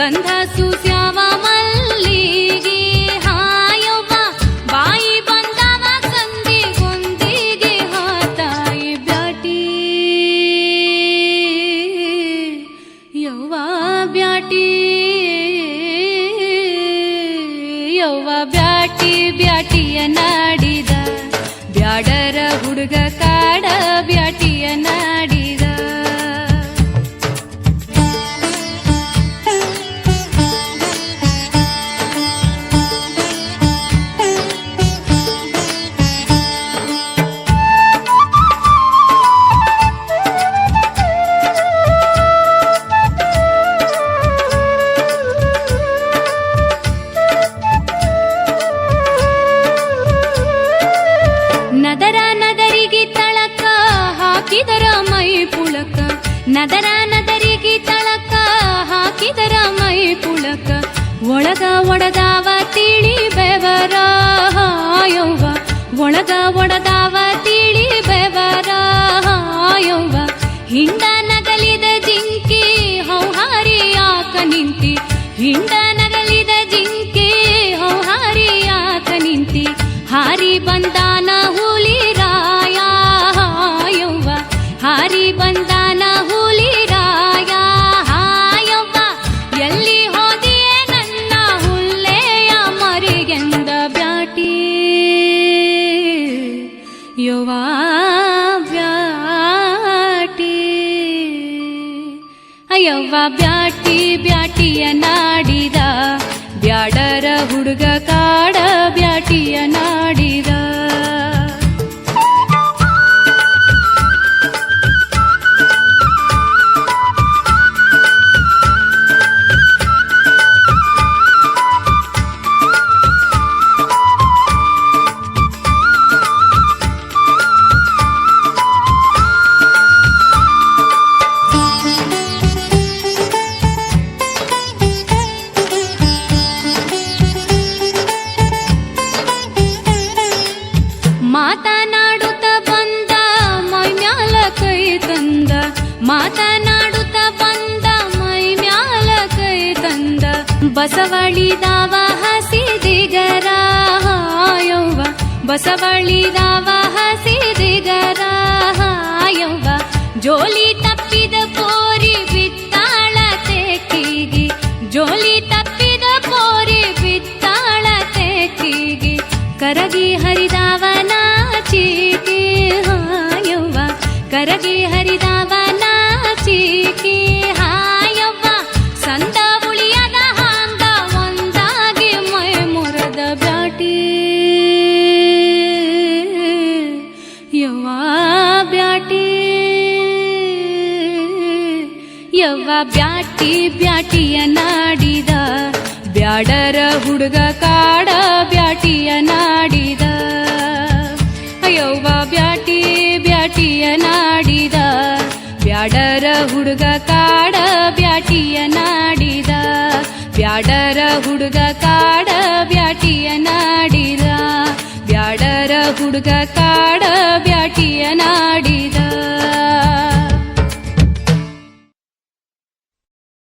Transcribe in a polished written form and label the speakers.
Speaker 1: ಗಂಧ ಸೂಸ್ಯಾವ ಮಲ್ಲಿಗೆ ಹಾಯವ್ವ ಬಾಯಿ ಬಂದವ ಸಂಧಿ ಗೊಂದಿಗೆ ಹಾತಾಯಿ ಬ್ಯಾಟಿ ಯವ್ವ ಬ್ಯಾಟಿ ಯವ್ವ ಬ್ಯಾಟಿ ಬ್ಯಾಟಿಯ ನಾಡಿದ ಬ್ಯಾಡರ ಹುಡುಗ ಕಾಡ ಬ್ಯಾಟಿಯ ನಾಡಿದ ನದರ ನದರಿಗೆ ತಳಕ ಹಾಕಿದರ ಮೈ ಪುಳಕ ನದರ ನದರಿಗೆ ತಳಕ ಹಾಕಿದರ ಮೈ ಪುಳಕ ಒಳಗ ಒಡದಾವ ತಿಳಿ ಬೆವರ ಹಾಯವ್ವ ಒಳಗ ಒಡದಾವ ತಿಳಿ ಬೆವರ ಹಾಯವ್ವ ಹಿಂಡ ನಗಲಿದ ಜಿಂಕಿ ಹೌಹಾರಿ ಯಾಕ ನಿಂತಿ ಹಿಂಡ ನಗಲಿದ ಜಿಂಕಿ ಹೌಹಾರಿ ಯಾಕ ನಿಂತಿ ಹಾರಿ ಬಂದಾನ ಹುಲಿ ರಾಯ ಹಾಯವ್ವ ಹಾರಿ ಬಂದಾನ ಹುಲಿ ರಾಯ ಹಾಯವ್ವ ಎಲ್ಲಿ ಹೋದಿಯೇ ನನ್ನ ಹುಲ್ಲೆಯ ಮರಿಗೆಂದ ಬ್ಯಾಟಿ ಯವ್ವ ಬ್ಯಾಟಿ ಅಯ್ಯವ್ವ ಬ್ಯಾಟಿ ಬ್ಯಾಟಿಯ ನಾಡಿದ ಬ್ಯಾಡರ ಹುಡುಗ ಕಾಡ ಬ್ಯಾಟಿಯ ನಾಡಿದ ಮಾತನಾಡುತ್ತ ಬಂದ ಮೈ ಮ್ಯಾಲ ಕೈ ತಂದ ಮಾತನಾಡುತ್ತ ಬಂದ ಮೈ ಮ್ಯಾಲ ಕೈ ತಂದ ಬಸವಳಿದಾವ ಹಸಿದಿಗರ ಹಾಯವ್ವ ಬಸವಳಿದಾವ ಹಸಿದಿಗರ ಹಾಯವ್ವ ಜೋಲಿ ತಪ್ಪಿದ ಪೋರಿ ಬಿತ್ತಾಳ ತೆಕ್ಕಿಗಿ ಜೋಲಿ ತಪ್ಪಿದ ಪೋರಿ ಬಿತ್ತಾಳ ತೆಕ್ಕಿಗಿ ಕರಗಿ ಹರಿದಾವನ ಚೀಕಿ ಹಾಯವ್ವ ಕರಗಿ ಹರಿದಾವನ ಚೀಕಿ ಹಾಯವ್ವ ಸಂದ ಉಳಿಯದ ಹಾಂಗ ಒಂದಾಗಿ ಮೈ ಮುರದ ಬ್ಯಾಟಿ ಯವ್ವ ಬ್ಯಾಟಿ ಯವ್ವ ಬ್ಯಾಟಿ ಬ್ಯಾಟಿಯ ನಾಡಿದ ಬ್ಯಾಡರ ಹುಡುಗ ಕಾಡ ಬ್ಯಾಟಿಯ ನಾಡಿದ ಅಯ್ಯವ್ವ ಬ್ಯಾಟಿ ಬ್ಯಾಟಿಯ ನಾಡಿದ ಬ್ಯಾಡರ ಹುಡುಗ ಕಾಡ ಬ್ಯಾಟಿಯ ನಾಡಿದ ಬ್ಯಾಡರ ಹುಡುಗ ಕಾಡ ಬ್ಯಾಟಿಯ ನಾಡಿದ ಬ್ಯಾಡರ ಹುಡುಗ ಕಾಡ